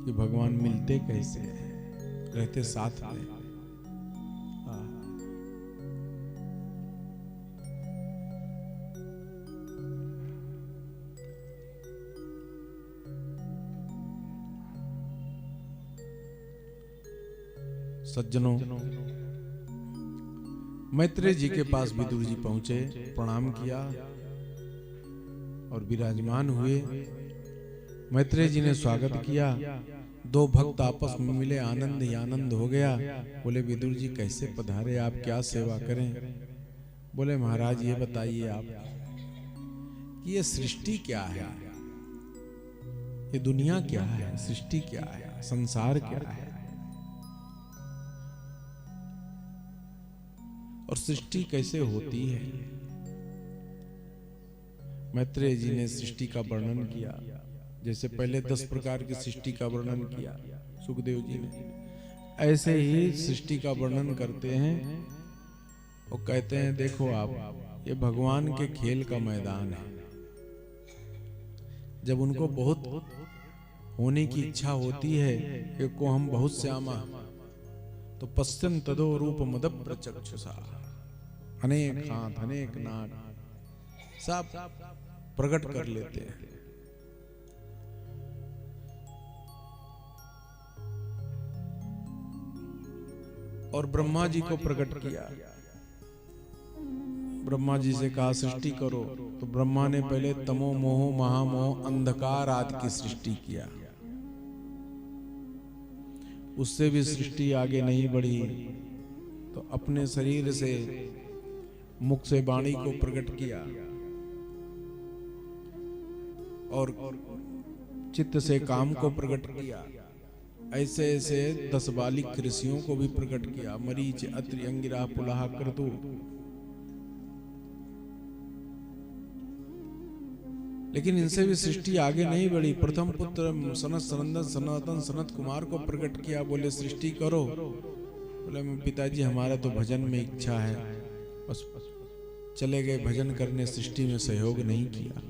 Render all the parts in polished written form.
कि भगवान मिलते कैसे हैं, रहते साथ में। सज्जनों, मैत्रेय जी के पास विदुर जी पहुंचे, प्रणाम किया और विराजमान हुए। मैत्रेय जी ने स्वागत किया। दो भक्त आपस में मिले, आनंद ही आनंद हो गया। बोले विदुर जी कैसे पधारे, आप क्या सेवा करें? बोले महाराज ये बताइए आप कि ये सृष्टि क्या है, ये दुनिया क्या है, सृष्टि क्या है, संसार क्या है, और सृष्टि कैसे होती है? मैत्रेय जी ने सृष्टि का वर्णन किया। जैसे पहले 10 प्रकार की सृष्टि का वर्णन किया सुखदेव जी ने, ऐसे ही सृष्टि का वर्णन करते हैं और कहते हैं देखो आप, ये भगवान के खेल का मैदान है। जब उनको बहुत होने की इच्छा होती है कि को हम बहुत श्यामा, तो पश्चिम तदो रूप मद प्रचक्षुषा, अनेक हाथ अनेक नाक सब प्रकट कर लेते हैं। और ब्रह्मा जी को प्रकट किया। ब्रह्मा जी से कहा सृष्टि करो, तो ब्रह्मा ने पहले तमो मोह महामोह अंधकार आदि की सृष्टि किया। उससे भी सृष्टि आगे नहीं बढ़ी, तो अपने शरीर से मुख से वाणी को प्रकट किया और चित्त से काम को प्रकट किया। ऐसे ऐसे 10 बालिक ऋषियों को भी प्रकट किया। मरीच, अत्रि, अंगिरा, पुलह, क्रतु। लेकिन इनसे भी सृष्टि आगे नहीं बढ़ी। प्रथम पुत्र सनत सनंदन सनातन सनत कुमार को प्रकट किया। बोले सृष्टि करो। बोले पिताजी हमारा तो भजन में इच्छा है, बस चले गए भजन करने, सृष्टि में सहयोग नहीं किया।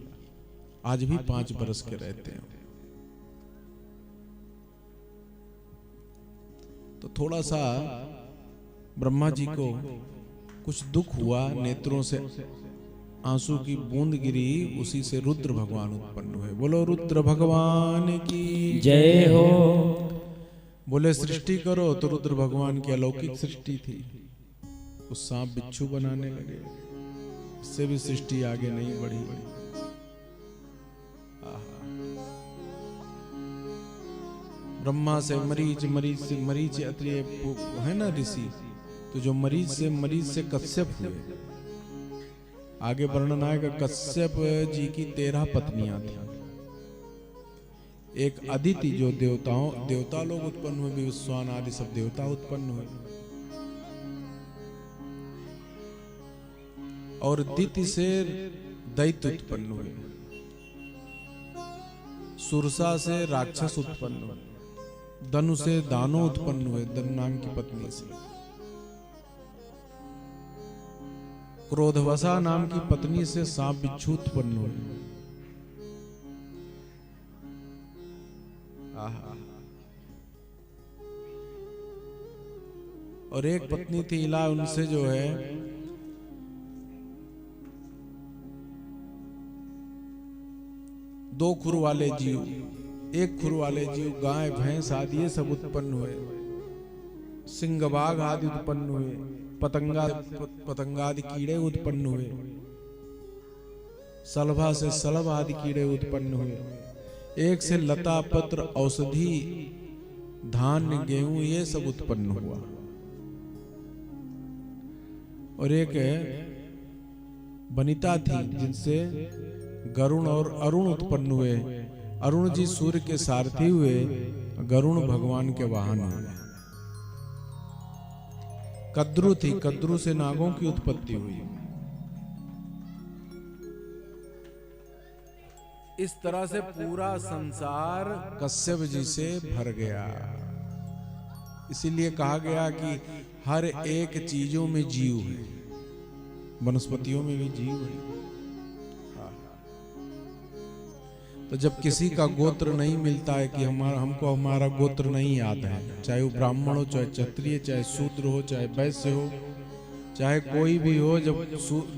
आज भी 5 बरस के रहते हैं। तो थोड़ा सा ब्रह्मा जी को कुछ दुख हुआ, नेत्रों से आंसू की बूंद गिरी, उसी से रुद्र भगवान उत्पन्न हुए। बोलो रुद्र भगवान की जय हो। बोले सृष्टि करो, तो रुद्र भगवान की अलौकिक सृष्टि थी। उस सांप बिच्छू बनाने लगे, इससे भी सृष्टि आगे नहीं बढ़ी। ब्रह्मा से मरीच, मरीच से मरीच अत्रि है ना ऋषि, तो जो मरीच से कश्यप हुए। आगे वर्णन आएगा। कश्यप जी की 13 पत्नियां थी। एक अदिति, जो देवता लोग उत्पन्न हुए, विश्वान आदि सब देवता उत्पन्न हुए। और दिति से दैत्य उत्पन्न हुए। सुरसा से राक्षस उत्पन्न हुए। धनु से दानव उत्पन्न हुए, धनु नाम की पत्नी से। क्रोधवसा नाम की पत्नी से सांप बिच्छू उत्पन्न हुए। और एक पत्नी थी इला, उनसे जो है दो खुर वाले जीव, एक खुर वाले जीव, गाय भैंस आदि ये सब उत्पन्न हुए। सिंह बाघ आदि उत्पन्न हुए। पतंगादि कीड़े उत्पन्न हुए। सलभा से सलभ आदि कीड़े उत्पन्न हुए। एक से लता पत्र औषधि धान्य गेहूं ये सब उत्पन्न हुआ। और एक वनिता थी जिनसे गरुण और अरुण उत्पन्न हुए। अरुण जी सूर्य के सारथी हुए, गरुण भगवान के वाहन हुए। कद्रु थी, कद्रु से नागों की उत्पत्ति हुई। इस तरह से पूरा संसार कश्यप जी से भर गया। इसीलिए कहा गया कि हर एक चीजों में जीव है, वनस्पतियों में भी जीव है। तो जब किसी का गोत्र नहीं मिलता है कि हमको हमारा गोत्र नहीं याद है, चाहे वो ब्राह्मण हो, चाहे क्षत्रिय, चाहे शूद्र हो, चाहे वैश्य हो, चाहे कोई भी हो, जब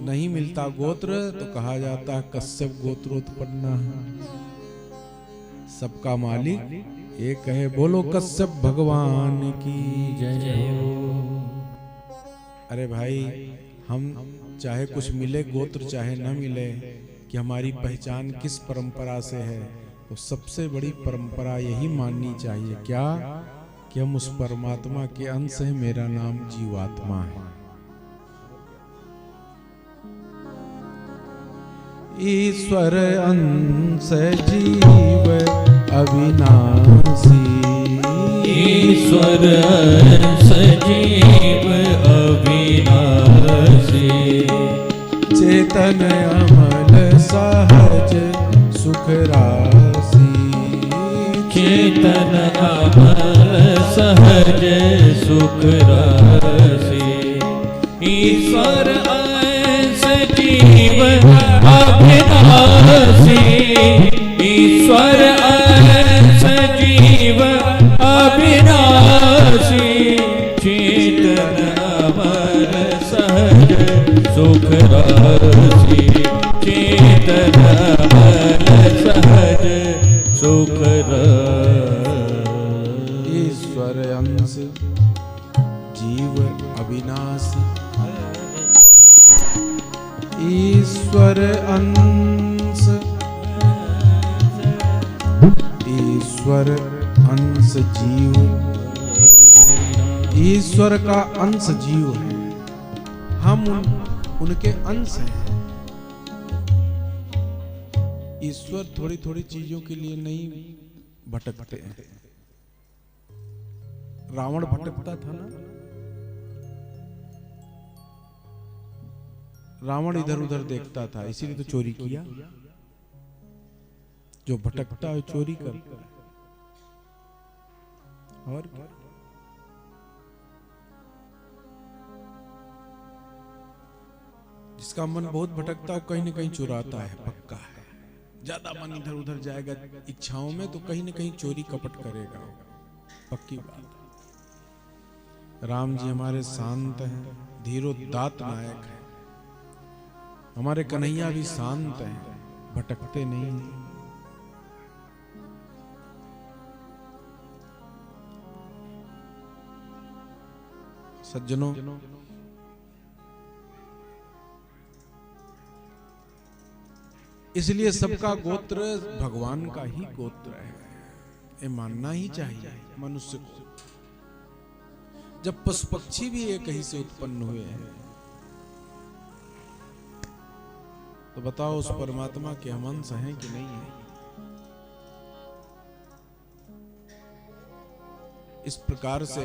नहीं मिलता गोत्र तो कहा जाता है कश्यप गोत्रोत्पन्न है। सबका मालिक एक है, बोलो कश्यप भगवान की जय हो। अरे भाई, हम चाहे कुछ मिले गोत्र चाहे न मिले, कि हमारी पहचान किस परंपरा से है, तो सबसे बड़ी परंपरा यही माननी चाहिए क्या, कि हम उस परमात्मा के अंश हैं, मेरा नाम जीवात्मा है। ईश्वर अंश जीव अविनाशी, ईश्वर अंश जीव अविनाशी, चेतन अमल सहज सुख राशि, चेतन अमल सहज सुख राशि, ईश्वर अंश जीव अविनाशी, ईश्वर अंश जीव अविनाशी, चेतन अमल सहज सुख राशि, चेतन अमल सहज सुख राशि। ईश्वर अंश जीव अविनाशी, ईश्वर अंश, ईश्वर अंश जीव, ईश्वर का अंश जीव है, हम उनके अंश हैं। ईश्वर थोड़ी थोड़ी चीजों के लिए नहीं भटकते हैं। रावण भटकता था ना, रावण इधर उधर देखता था, इसीलिए तो चोरी किया। जो भटकता है चोरी करता है, और क्या? जिसका मन बहुत भटकता है कहीं न कहीं चुराता है, पक्का है। ज्यादा मन इधर उधर जाएगा इच्छाओं में तो कहीं न कहीं चोरी कपट करेगा, पक्की बात। राम जी हमारे शांत हैं, धीरोदात्त नायक हैं। हमारे कन्हैया भी शांत हैं, भटकते नहीं। सज्जनों, इसलिए सबका गोत्र भगवान का ही गोत्र है, ये मानना ही चाहिए मनुष्य को। जब पशु पक्षी भी एक ही से उत्पन्न हुए हैं, तो बताओ उस परमात्मा के हम अंश हैं कि नहीं है? इस प्रकार से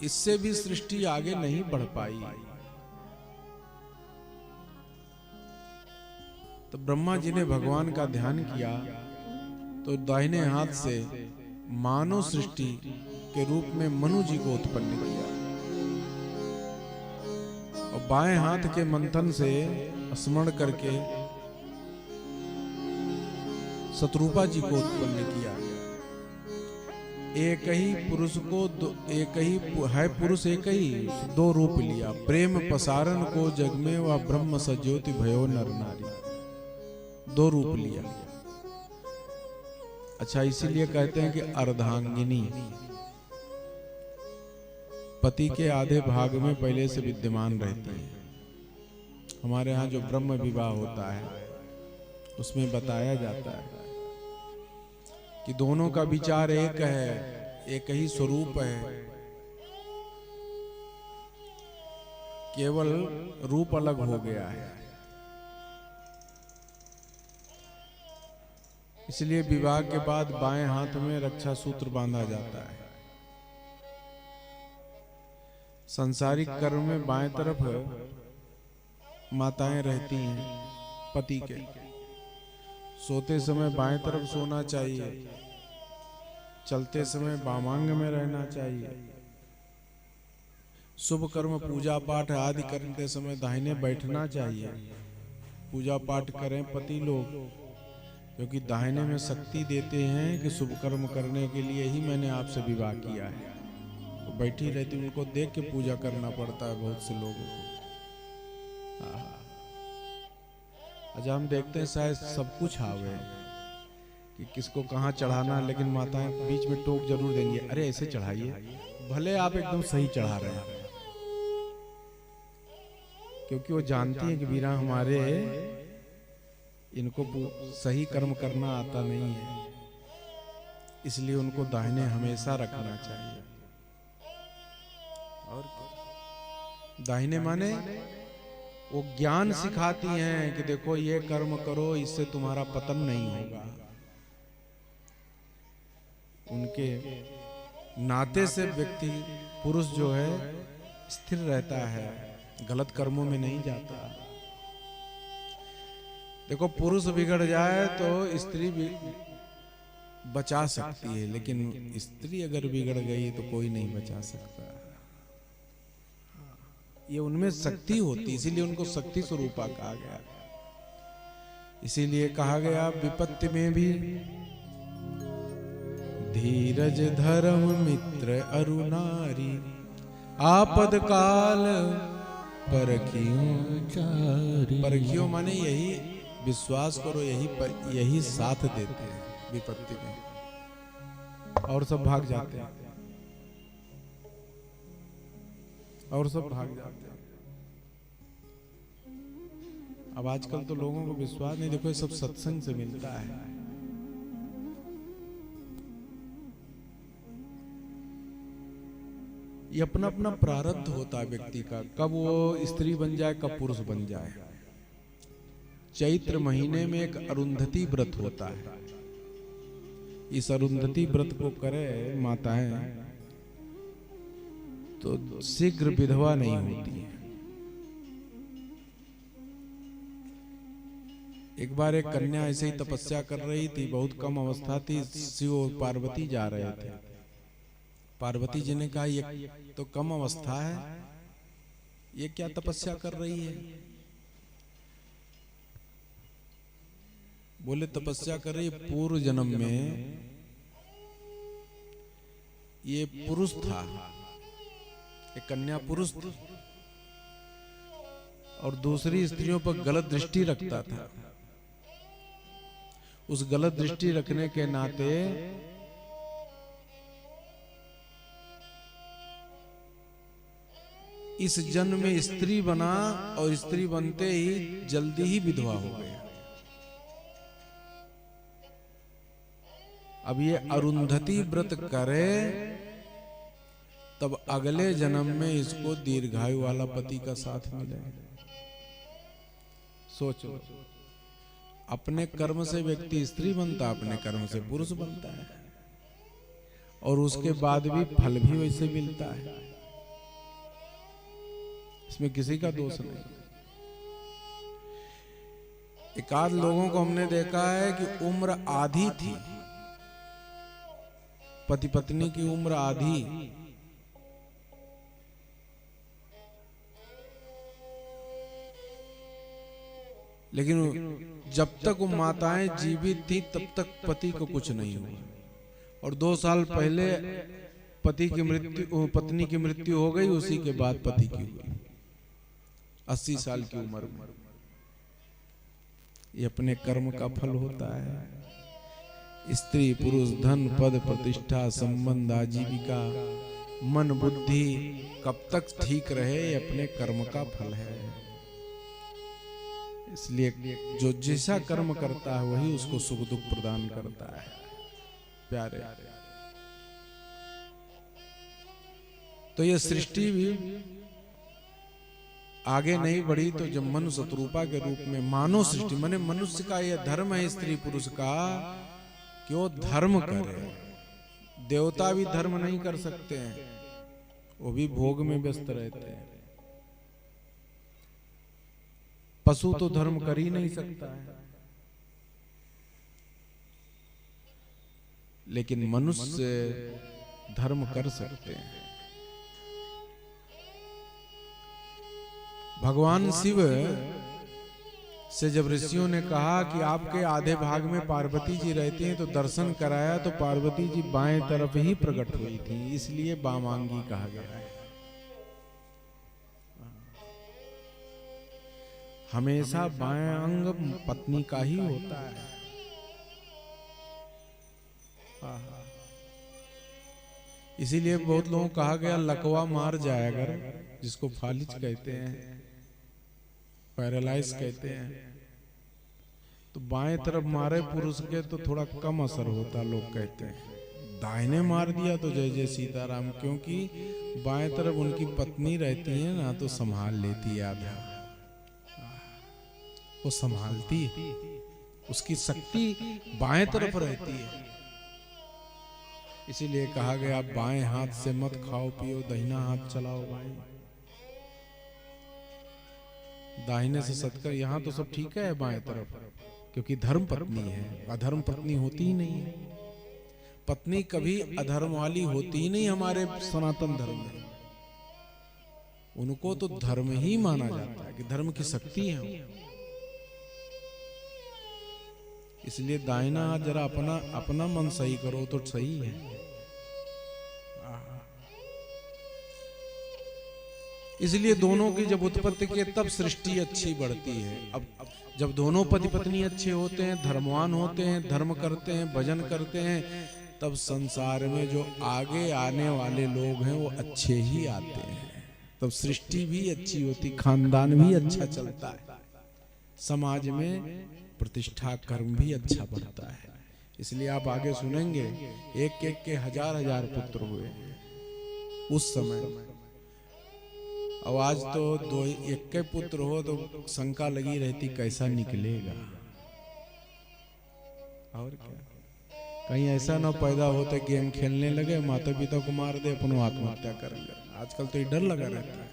इससे भी सृष्टि आगे नहीं बढ़ पाई। तो ब्रह्मा जी ने भगवान का ध्यान किया तो दाहिने हाथ से मानव सृष्टि के रूप में मनु जी को उत्पन्न किया, और बाएं हाथ के मंथन से स्मरण करके शत्रुपा जी को उत्पन्न किया। एक ही पुरुष को एक ही है, पुरुष एक ही, दो रूप लिया। प्रेम पसारन को जग में व ब्रह्म सज्योति भयो नर नारी, दो रूप लिया। अच्छा, इसीलिए कहते हैं कि अर्धांगिनी पति के आधे भाग में पहले से विद्यमान रहते हैं। हमारे यहाँ जो ब्रह्म विवाह होता है उसमें बताया जाता है कि दोनों का विचार एक है, एक ही स्वरूप है, केवल रूप अलग हो गया है। इसलिए विवाह के बाद बाएं हाथ में रक्षा सूत्र बांधा जाता है। सांसारिक कर्म में बाएं तरफ माताएं रहती हैं पति के, सोते समय बाएं तरफ सोना चाहिए, चलते समय वामांग में रहना चाहिए, शुभ कर्म पूजा पाठ आदि करते समय दाहिने बैठना चाहिए, पूजा पाठ करें पति लोग, क्योंकि दाहिने में शक्ति देते हैं कि शुभ कर्म करने के लिए ही मैंने आपसे विवाह किया है। तो बैठी रहती उनको देख के पूजा करना पड़ता है बहुत से लोगों को। अच्छा, हम देखते हैं शायद सब कुछ आवे कि किसको कहाँ चढ़ाना, लेकिन माताएं बीच में टोक जरूर देंगे, अरे ऐसे चढ़ाइए, भले आप एकदम सही चढ़ा रहे हैं, क्योंकि वो जानती हैं कि वीरा हमारे इनको सही कर्म करना आता नहीं है, इसलिए उनको दाहिने हमेशा रखना चाहिए। और दाहिने माने वो ज्ञान सिखाती हैं कि देखो ये कर्म करो, इससे तुम्हारा पतन नहीं होगा। उनके नाते से व्यक्ति पुरुष जो है स्थिर रहता है, गलत कर्मों में नहीं जाता। देखो पुरुष बिगड़ जाए तो स्त्री भी बचा सकती है, लेकिन स्त्री अगर बिगड़ गई तो कोई नहीं बचा सकता। ये उनमें शक्ति होती, इसीलिए उनको शक्ति स्वरूपा कहा गया। इसीलिए कहा गया विपत्ति में भी धीरज धर्म मित्र अरुणारी, आपद काल परखियो माने यही विश्वास करो, यही साथ देते हैं विपत्ति में, और सब भाग जाते हैं, और सब भाग जाते हैं। अब आजकल तो लोगों को विश्वास नहीं, देखो ये सब सत्संग से मिलता है। ये अपना अपना प्रारब्ध होता है व्यक्ति का, कब वो स्त्री बन जाए, कब पुरुष बन जाए। चैत्र महीने में एक अरुंधति व्रत होता है। इस अरुंधति व्रत को करे माताएं तो शीघ्र विधवा नहीं होती है। एक बार एक कन्या ऐसे ही तपस्या कर रही थी, बहुत कम अवस्था थी, शिव और पार्वती जा रहे थे। पार्वती जी ने कहा ये तो कम अवस्था है, ये क्या तपस्या कर रही है? बोले तपस्या कर रही, पूर्व जन्म में ये पुरुष था, एक कन्या पुरुष थी और दूसरी स्त्रियों पर गलत दृष्टि रखता था। उस गलत दृष्टि रखने के नाते इस जन्म में स्त्री बना और स्त्री बनते ही जल्दी ही विधवा हो गया। अब ये अरुंधति व्रत करे तब अगले जन्म में इसको दीर्घायु वाला पति का साथ मिले। सोचो, अपने कर्म से व्यक्ति स्त्री बनता, अपने कर्म से पुरुष बनता है, और उसके बाद भी फल भी वैसे मिलता है। इसमें किसी का दोष नहीं। एकाध लोगों को हमने देखा है कि उम्र आधी थी, पति पत्नी की उम्र आधी, लेकिन जब तक वो माताएं जीवित थी तब तक पति को कुछ नहीं हुआ, और 2 साल पहले पत्नी की मृत्यु हो गई, उसी के बाद पति की हुई 80 साल की उम्र में। ये अपने कर्म का फल होता है। स्त्री पुरुष, धन पद प्रतिष्ठा, संबंध, आजीविका, मन बुद्धि कब तक ठीक रहे, ये अपने कर्म का फल है। इसलिए जो जैसा कर्म करता है वही उसको सुख दुख प्रदान करता है। प्यारे, तो ये सृष्टि भी आगे नहीं बढ़ी तो जब मनुष्य शत्रुपा के रूप में मानव सृष्टि, माने मनुष्य का यह धर्म है स्त्री पुरुष का कि वो धर्म करे। देवता भी धर्म नहीं कर सकते हैं, वो भी भोग में व्यस्त रहते हैं। पशु तो धर्म कर ही नहीं सकता है, लेकिन मनुष्य धर्म कर सकते हैं। भगवान शिव से जब ऋषियों ने कहा कि आपके आधे भाग में पार्वती जी रहती हैं तो दर्शन कराया, तो पार्वती जी बाएं तरफ ही प्रकट हुई थी, इसलिए वामांगी कहा गया है। हमेशा बाएं अंग पत्नी का ही होता है। इसीलिए बहुत लोगों को कहा गया लकवा मार जाए अगर, जिसको फालिज कहते हैं, पैरालाइज कहते हैं, तो बाएं तरफ मारे पुरुष के तो थोड़ा कम असर होता लोग कहते हैं। दाहिने मार दिया तो जय जय सीताराम, क्योंकि बाएं तरफ उनकी पत्नी रहती है ना, तो संभाल लेती है आधा, वो संभालती है, उसकी शक्ति बाएं तरफ रहती है। इसीलिए कहा गया बाएं हाथ से मत खाओ पियो, दाहिना हाथ चलाओ भाई। दाहिने से सत्कर, यहाँ तो सब ठीक है बाएं तरफ, क्योंकि धर्म पत्नी है, अधर्म पत्नी होती ही नहीं है। पत्नी कभी अधर्म वाली होती ही नहीं हमारे सनातन धर्म में। उनको तो धर्म ही माना जाता है कि धर्म की शक्ति है। इसलिए दाहिना हाथ जरा अपना मन सही करो तो सही है। इसलिए दोनों की जब उत्पत्ति की तब सृष्टि अच्छी बढ़ती है। अब जब दोनों पति पत्नी अच्छे होते हैं, धर्मवान होते हैं, धर्म करते हैं, भजन करते हैं, तब संसार में जो आगे आने वाले लोग हैं वो अच्छे ही आते हैं। तब सृष्टि भी अच्छी होती, खानदान भी अच्छा चलता है, समाज में प्रतिष्ठा कर्म भी अच्छा बढ़ता है। इसलिए आप आगे सुनेंगे एक एक के हजार हजार पुत्र हुए उस समय। अब आज तो दो एक के पुत्र हो तो शंका लगी रहती कैसा निकलेगा, और क्या, कहीं ऐसा ना पैदा होते गेम खेलने लगे, माता पिता को मार दे, अपनों आत्महत्या कर ले। आजकल तो ये डर लगा रहता है।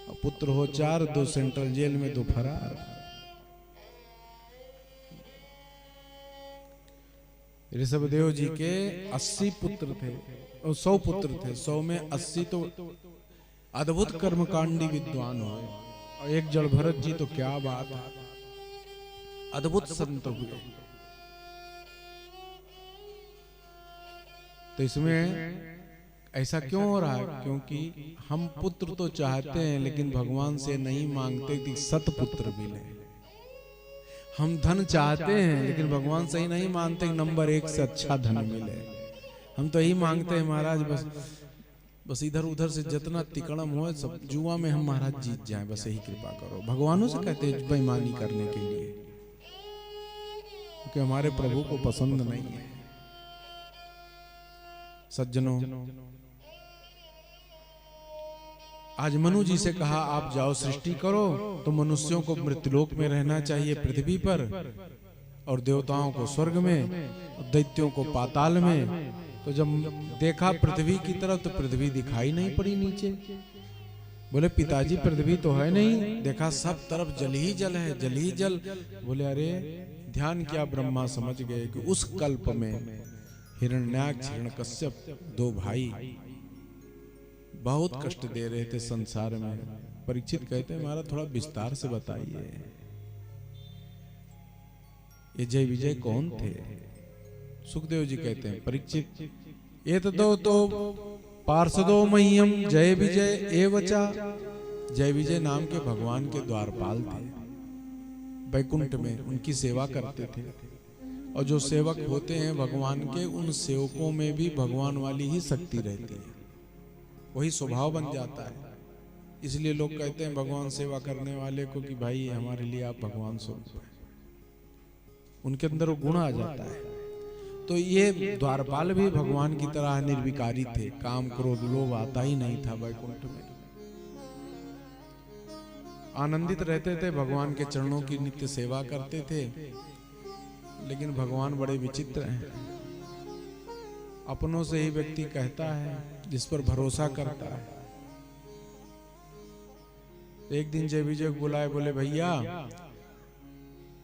अब पुत्र हो 4, 2 सेंट्रल जेल में, 2 फरार। ऋषभदेव जी के 80 पुत्र थे और 100 पुत्र थे। 100 में 80 तो अद्भुत कर्मकांडी विद्वान हुए, और एक जड़ भरत जी तो क्या बात है, अद्भुत संत हुए। तो इसमें ऐसा क्यों हो रहा है? क्योंकि हम पुत्र तो चाहते हैं लेकिन भगवान से नहीं मांगते कि सतपुत्र मिले। हम धन चाहते हैं लेकिन भगवान से ही नहीं मानते नंबर 1 से अच्छा धन मिले। हम तो यही मांगते हैं महाराज बस इधर उधर से जितना तिकड़म हो सब जुआ में हम महाराज जीत जाएं, बस यही कृपा करो। भगवानों से कहते हैं बेईमानी करने के लिए, क्योंकि हमारे प्रभु को पसंद नहीं है। सज्जनों, आज मनु जी से कहा आप जाओ सृष्टि करो, तो मनुष्यों को मृत्युलोक में रहना चाहिए पृथ्वी पर, और देवताओं को स्वर्ग में, और दैत्यों को पाताल में। तो जब देखा पृथ्वी की तरफ तो पृथ्वी दिखाई नहीं पड़ी नीचे। बोले पिताजी पृथ्वी तो है नहीं। देखा सब तरफ जल ही जल है, जल ही जल। बोले अरे ध्यान किया, ब्रह्मा समझ गए कि उस कल्प में हिरण्याक्ष हिरण्यकश्यप 2 भाई बहुत कष्ट दे रहे थे संसार में। परीक्षित कहते हैं हमारा थोड़ा विस्तार से बताइए, ये जय विजय कौन थे? सुखदेव जी कहते हैं परीक्षित ये तो पार्षदो मह्यम जय विजय एवचा। जय विजय नाम के भगवान के द्वारपाल थे, वैकुंठ में उनकी सेवा करते थे। और जो सेवक होते हैं भगवान के, उन सेवकों में भी भगवान वाली ही शक्ति रहती है, वही स्वभाव बन जाता है। इसलिए लोग कहते हैं भगवान सेवा करने वाले को कि भाई हमारे लिए आप भगवान स्वरूप हैं, उनके अंदर वो गुण आ जाता है। तो ये द्वारपाल भी भगवान की तरह निर्विकारी थे, काम क्रोध लोभ आता ही नहीं था वैकुंठ में। आनंदित रहते थे, भगवान के चरणों की नित्य सेवा करते थे। लेकिन भगवान बड़े विचित्र हैं। अपनों से ही व्यक्ति कहता है जिस पर भरोसा करता है। एक दिन जय विजय को बुलाए, बोले भैया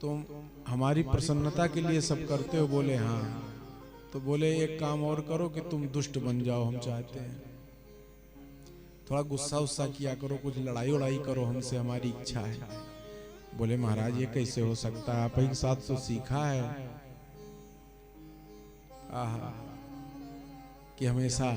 तुम हमारी प्रसन्नता के लिए सब करते हो? बोले हाँ। तो बोले एक काम और करो कि तुम दुष्ट बन जाओ, हम चाहते हैं। थोड़ा गुस्सा उस्सा किया करो, कुछ लड़ाई उड़ाई करो हमसे, हमारी इच्छा है। बोले महाराज ये कैसे हो सकता है, आप ही के साथ तो सीखा है आहा कि हमेशा